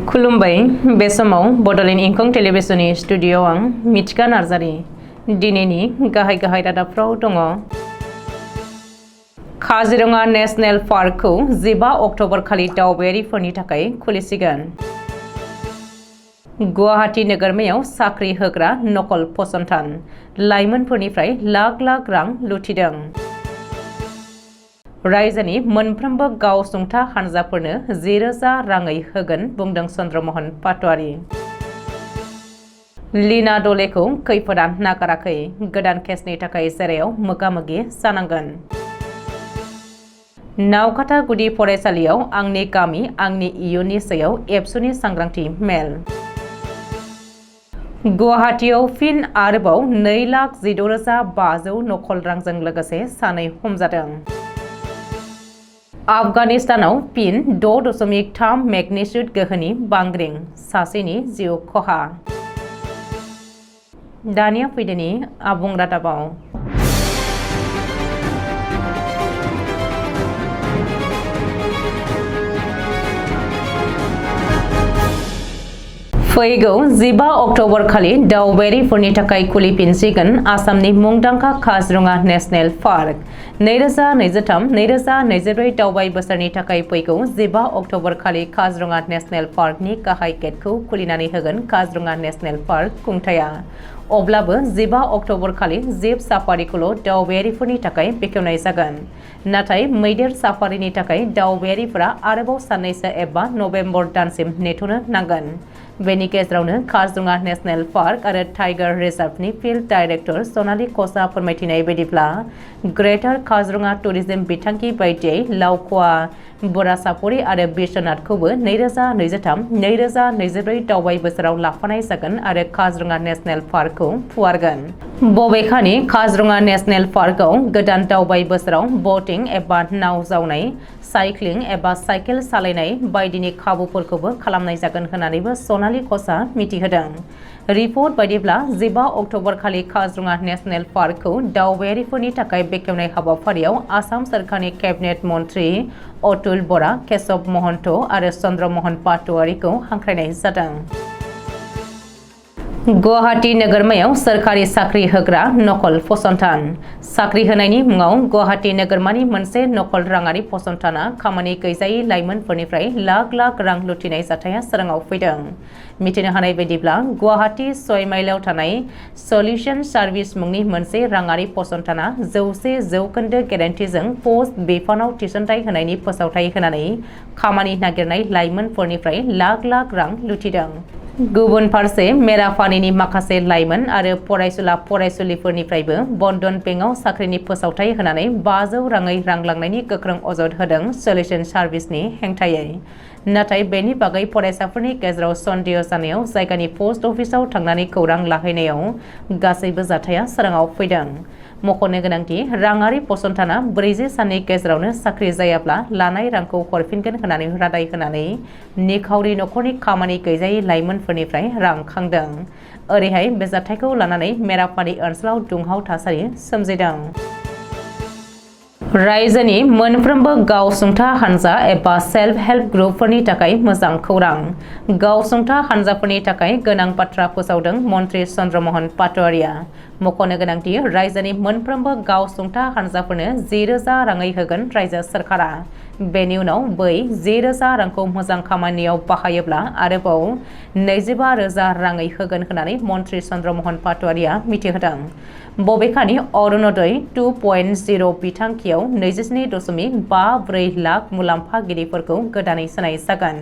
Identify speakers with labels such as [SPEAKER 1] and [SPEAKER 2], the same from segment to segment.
[SPEAKER 1] खुलुमबाय बे समाव बडलेण्ड इंखं टेलिभिजननि स्टुडिअ'आव आं मिथिका नार्जारि दिनैनि गाहाय रादाबफ्राव दङ। काजिरङा नेशनेल पार्कखौ 15 अक्ट'बर खालि दावबायारिफोरनि थाखाय खुलिसिगोन। गुवाहाटी नोगोरमायाव साख्रि होग्रा नकल फसंथान लाइमोनफोरनिफ्राय लाख लाख रां लुथिदों। रायजोनि मोनफ्रोमबो गावसुंथा हानजाफोरनो 10,000 राङै होगोन बुंदों चन्द्रमोहन पाटवारी। लीना डलेखौ खैफोदआ नागाराखै, गोदान केसनि थाखाय जेरायाव मोगा-मोगि जानांगोन। नावकाटा गुदि फरायसालियाव आंनि गामि आंनि इयुननि सायाव एबसुनि सांग्रांथि मेल। गुवाहाटीआव फिन आरोबाव 2,16,500 नकल रांजों लोगोसे सानै हमजादों। आफगानिस्तानाव फिन 6.3 मेगनिट्युड गोहोनि बांग्रिं, सासेनि जिउ खहा। दानिया फैदोनि आबुं रादाबाव। फैगौ 15 अक्ट'बर खालि दावबायारिफोरनि थाखाय खुलिफिनसिगोन आसामनि मुंदांखा काजिरङा नेशनेल पार्क। 2023-2024 दावबाय बोसोरनि थाखाय फैगौ 15 अक्ट'बर खालि काजिरङा नेशनेल पार्कनि गाहाय गेटखौ खुलिनानै होगोन काजिरङा नेशनेल पार्क खुंथाया। अब्लाबो 15 अक्ट'बर खालि जिब साफारिखौल' दावबायारिफोरनि थाखाय बेखेवनाय जागोन। नाथाय मैदेर साफारिनि थाखाय दावबायारिफोरा आरोबाव साननैसो एबा नभेम्बर दानसिम नेथ'नो नांगोन। बेनि गेजेरावनो काजिरङा नेशनेल पार्क आरो टाइगार रिजार्भनि फिल्ड डाइरेक्टर सनालि कचआ फोरमायथिनाय बायदिब्ला ग्रेटार काजिरङा टुरिजम बिथांखि बायदियै लावखवा, बुरासापरि आरो बिश्वनाथखौबो 2023-2024 दावबाय बोसोराव लाफानाय जागोन आरो काजिरङा नेशनेल पार्कखौ फुवारगोन। बबेखानि काजिरङा नेशनेल पार्कआव गोदान दावबाय बोसोराव बटिं एबा नाव जावनाय, साइक्लिं एबा साइकेल सालायनाय बायदिनि खाबुफोरखौबो खालामनाय जागोन होननानैबो सनालि कचआ मिथिहोदों। रिपर्ट बायदिब्ला 15 अक्ट'बर खालि काजिरङा नेशनेल पार्कखौ दावबायारिफोरनि थाखाय बेखेवनाय हाबाफारियाव आसाम सोरखारनि केबिनेट मन्त्रि अतुल बरा, केशव महन्त आरो चन्द्रमोहन पाटवारीखौ हांख्रायनाय जादों। गुवाहाटी नोगोरमायाव सोरखारि साख्रि होग्रा नकल फसंथान। साख्रि होनायनि मुङाव गुवाहाटी नोगोरमानि मोनसे नकल राङारि फसंथाना खामानि गैजायै लाइमोनफोरनिफ्राय लाख लाख रां लुथिनाय जाथाया सोराङाव फैदों। मिथिनो हानाय बायदिब्ला गुवाहाटी 6 माइलाव थानाय सलिउशन सार्भिस मुंनि मोनसे राङारि फसंथाना 100% गेरेन्टिजों पस्ट बिफानाव थिसनथाइ होनायनि फोसावथाइ होनानै खामानि नागिरनाय लाइमोनफोरनिफ्राय लाख लाख रां लुथिदों। गुबुन फारसे मेरापानीनि माखासे लाइमोन आरो फरायसुला-फरायसुलिफोरनिफ्रायबो बन्दन बेंकआव साख्रिनि फोसावथाइ होनानै 500 राङै रां लांनायनि गोख्रों अजद होदों सलिउशन सार्भिसनि हेंथायै। नाथाय बेनि बागै फरायसाफोरनि गेजेराव सन्देह जानायाव जायगानि पस्ट अफिसाव थांनानै खौरां लाहैनायाव गासैबो जाथाया सोराङाव फैदों। मख'नो गोनांदि राङारि फसंथाना 40 साननि गेजेरावनो साख्रि जायाब्ला लानाय रांखौ हरफिनगोन होननानै रादाय होनानै निखावरि नखरनि खामानि गैजायै लाइमोनफोरनिफ्राय रां खांदों। ओरैहाय बे जाथायखौ लानानै मेरापानी ओनसोलाव दुंहाव थासारि सोमजिदों। रायजोनि मोनफ्रोमबो गावसुंथा हानजा एबा सेल्फ हेल्प ग्रुपफोरनि थाखाय मोजां खौरां। गावसुंथा हानजाफोरनि थाखाय गोनां बाथ्रा फोसावदों मन्त्रि चन्द्रमोहन पाटवारीया। मख'नो गोनांदि रायजोनि मोनफ्रोमबो गावसुंथा हानजाफोरनो 10,000 राङै होगोन रायजो सोरखारा। बेनि उनाव बै 10,000 रांखौ मोजां खामानियाव बाहायोब्ला आरोबाव 25,000 राङै होगोन होननानै मन्त्रि चन्द्रमोहन पाटवारीया मिथिहोदों। बबेखानि अरुणोदय 2.0 बिथांखियाव 27.54 लाख मुलाम्फागिरिफोरखौ गोदानै सोनाय जागोन।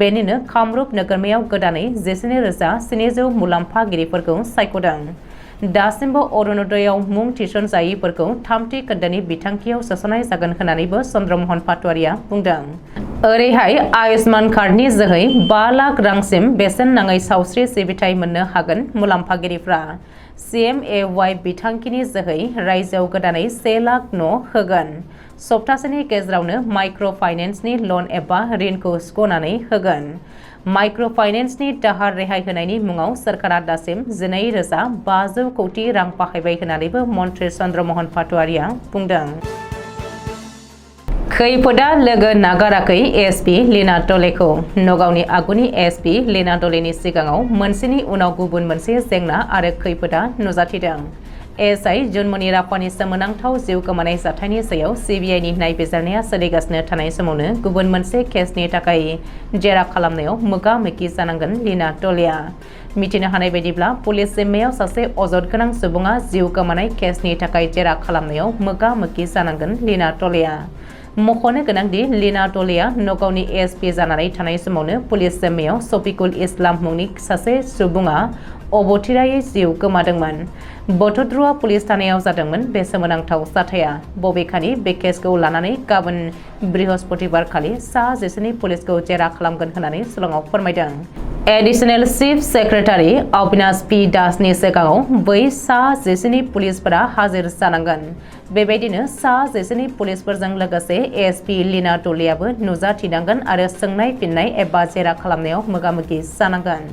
[SPEAKER 1] बेनिनो कामरुप नोगोरमायाव गोदानै 19,700 मुलाम्फागिरिफोरखौ सायख'दों। दासिमबो अरुणोदयआव मुं थिसनजायैफोरखौ थामथि खोन्दोनि बिथांखियाव सोसननाय जागोन होननानैबो चन्द्रमोहन पाटवारीया बुंदों। ओरैहाय आयुष्मान कार्डनि जोहै 5 लाख रांसिम बेसेन नाङै सावस्रि सिबिथाइ मोननो हागोन मुलाम्फागिरिफ्रा। CMAY बिथांखिनि जोहै रायजोआव गोदानै 1 लाख न' होगोन। सप्तासेनि गेजेरावनो माइक्र' फाइनेन्सनि लन एबा ऋणखौ सुख'नानै होगोन। माइक्र' फाइनेन्सनि दाहार रेहाय होनायनि मुङाव सोरखारा दासिम 12,500 कौटि रां बाहायबाय होननानैबो मन्त्रि चन्द्रमोहन पाटवारीया बुंदों। खैफोदा लोगो नागाराखै एसपी लीना टलेखौ नगावनि आगुनि एसपी लीना टलेनि सिगाङाव मोनसेनि उनाव गुबुन मोनसे जेंना आरो खैफोदा नुजाथिदों। एसआई जुनमनि राफानि सोमोनांथाव जिउ गोमानाय जाथायनि सायाव सिबिआइनि नायबिजिरनाया सोलिगासिनो थानाय समावनो गुबुन मोनसे केसनि थाखाय जेरा खालामनायाव मोगा-मोगि जानांगोन लीना टलेआ। मिथिनो हानाय बायदिब्ला पुलिस जिम्मायाव सासे अजद गोनां सुबुङा जिउ गोमानाय केसनि थाखाय जेरा खालामनायाव मोगा-मोगि जानांगोन लीना टलेआ। मख'नो गोनांदि लीना टलेआ नगावनि एसपी जानानै थानाय समावनो पुलिस जिम्मायाव शफिकुल इस्लाम मुंनि सासे सुबुङा अबथिरायै जिउ गोमादोंमोन। बटद्रुआ पुलिस थानायाव जादोंमोन बे सोमोनांथाव जाथाया। बबेखानि बे केसखौ लानानै गाबोन बृहस्पतिबार खालि सा 10 पुलिसखौ जेरा खालामगोन होननानै शिलंआव फोरमायदों। एडिशनेल चीफ सेक्रेटारि अविनाश पी दासनि सिगाङाव बै सा 10 पुलिसफोरा हाजिर जानांगोन। बेबायदिनो सा 10 पुलिसफोरजों लोगोसे एसपी लीना टलेआबो नुजाथिनांगोन आरो सोंनाय फिननाय एबा जेरा खालामनायाव मोगा-मोगि जानांगोन।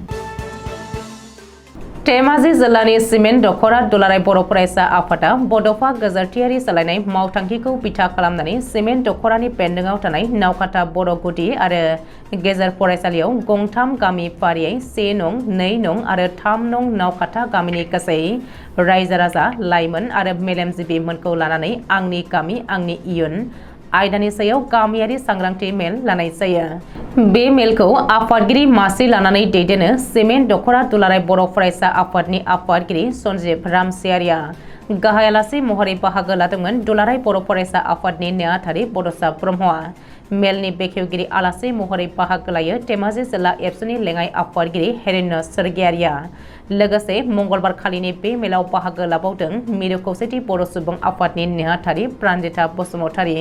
[SPEAKER 1] धेमाजि जिल्लानि सिमेन्ट दख'रा दुलाराय बर' फरायसा आफादा बड'फा गोजोरथियारि सोलायनाय मावथांखिखौ बिथा खालामनानै सिमेन्ट दख'रानि बेन्दोंआव थानाय नावकाथा बर' गुदि आरो गेजेर फरायसालियाव गंथाम गामि फारियै 1 नं, 2 नं आरो 3 नं नावकाथा गामिनि गासै रायजो-राजा, लाइमोन आरो मेलेमजिबिफोरखौ लानानै आंनि गामि आंनि इयुन आयदानि सायाव गामियारि सांग्रांथि मेल लानाय जायो। बे मेलखौ आफादगिरि मासि लानानै दैदेनो सिमेन्ट दख'रा दुलाराय बर' फरायसा आफादनि आफादगिरि सन्जीब रामसियारिया। गाहाय आलासि महरै बाहागो लादोंमोन दुलाराय बर' फरायसा आफादनि नेहाथारि बड'सा ब्रह्मआ। मेलनि बेखेवगिरि आलासि महरै बाहागो लायो धेमाजि जिल्ला एबसुनि लेङाइ आफादगिरि हेरेन्य स्वर्गियारिया। लोगोसे मंगलबार खालिनि बे मेलाव बाहागो लाबावदों मिरु खौसेथि बर' सुबुं आफादनि नेहाथारि प्रानजिता बसुमतारी,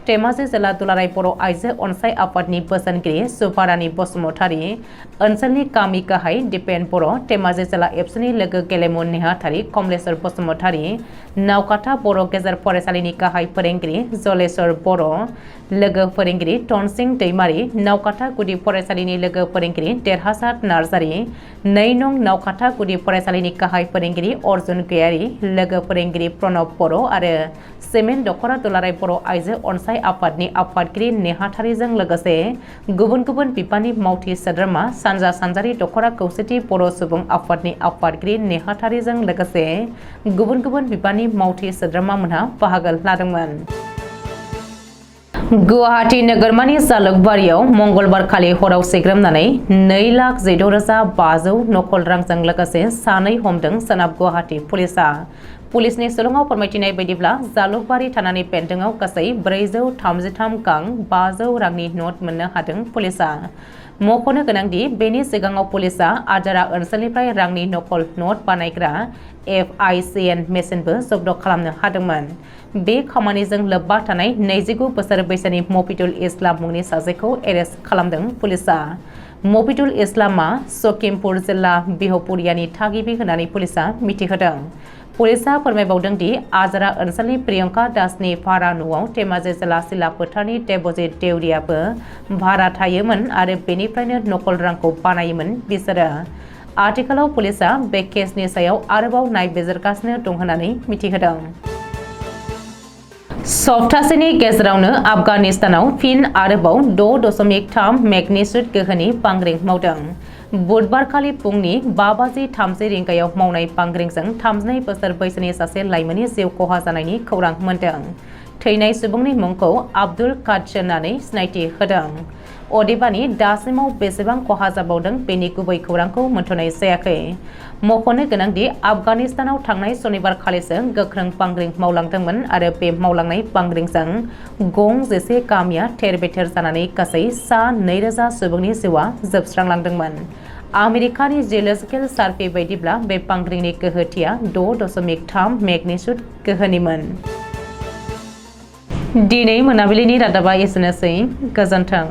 [SPEAKER 1] धेमाजि जिल्ला दुलाराय बर' आइजो अनसाय आफादनि बोसोनगिरि सुभारानी बसुमतारी, ओनसोलनि गामि गाहाय दिपेन बर', धेमाजि जिल्ला एबसुनि लोगो गेलेमु नेहाथारि कमलेश्वर बसुमतारी, नावकाथा बर' गेजेर फरायसालिनि गाहाय फोरोंगिरि जलेश्वर बर', लोगो फोरोंगिरि टनसिं दैमारी, नावकाथा गुदि फरायसालिनि लोगो फोरोंगिरि देरहासात नार्जारी, 2 नं नावकाथा गुदि फरायसालिनि गाहाय फोरोंगिरि अर्जुन गयारी, लोगो फोरोंगिरि प्रणब बर' आरो सिमेन्ट दख'रा दुलाराय बर' आइजो अनसाय आफादनि आफादगिरि नेहाथारिजों लोगोसे गुबुन गुबुन बिफाननि मावथि सोद्रोमा सानजा सानजारि दख'रा खौसेथि बर' सुबुं आफादनि आफादगिरि नेहाथारिजों लोगोसे गुबुन गुबुन बिफाननि मावथि सोद्रोमामोनहा बाहागो लादोंमोन। गुवाहाटी नोगोरमानि जालुकबारियाव मंगलबार खालि हराव सिग्रोमनानै 2,16,500 नकल रांजों लोगोसे सानै हमदों सोनाब गुवाहाटी पुलिसआ। पुलिसनि शिलंआव फोरमायथिनाय बायदिब्ला जालुकबारि थानानि बेन्दोंआव गासै 433 गां 500 रांनि नट मोननो हादों पुलिसआ। मख'नो गोनांदि बेनि सिगाङाव पुलिसआ आजारा ओनसोलनिफ्राय रांनि नकल नट बानायग्रा FICN मेसिनबो जब्द खालामनो हादोंमोन। बे खामानिजों लोब्बा थानाय 29 बोसोर बैसोनि मफिदुल इस्लाम मुंनि सासेखौ एरेस्ट खालामदों पुलिसआ। मफिदुल इस्लामआ सखिमपुर जिल्ला बिहपुरियानि थागिबि होननानै पुलिसआ मिथिहोदों। पुलिसआ फोरमायबावदों दि आजारा ओनसोलनि प्रियंका दासनि भारा न'आव धेमाजि जिल्ला सिला फोथारनि देबजित देउरियाबो भारा थायोमोन आरो बेनिफ्रायनो नकल रांखौ बानायोमोन बिसोरो। आथिखालाव पुलिसआ बे केसनि सायाव आरोबाव नायबिजिरगासिनो दं होननानै मिथिहोदों। सप्तासेनि गेजेरावनो आफगानिस्तानाव फिन आरोबाव 6.3 मेगनिट्युड गोहोनि बांग्रिं मावदों। बुधबारखालि फुंनि 5:30 रिंगायाव मावनाय बांग्रिंजों 32 बोसोर बैसोनि सासे लाइमोननि जिउ खहा जानायनि खौरां मोन्दों। थैनाय सुबुंनि मुंखौ आब्दुल कादर होननानै सिनायथि होदों। अदेबानि दासिमाव बेसेबां खहा जाबावदों बेनि गुबै खौरांखौ मोनथ'नाय जायाखै। मख'नो गोनांदि आफगानिस्तानाव थांनाय सनिबार खालिसो गोख्रों बांग्रिं मावलांदोंमोन आरो बे मावलांनाय बांग्रिंजों गं 10 गामिया थेर-बेथेर जानानै गासै सा 2,000 सुबुंनि जिउआ जोबस्रांलांदोंमन। आमेरिकानि जिअलजिकेल सार्भे बायदिब्ला बे बांग्रिंनि गोहोथिया 6.3 मेगनिट्युड गोहोनिमोन। दिनै मोनाबिलिनि रादाबा एसेनोसै। गोजोन्थों।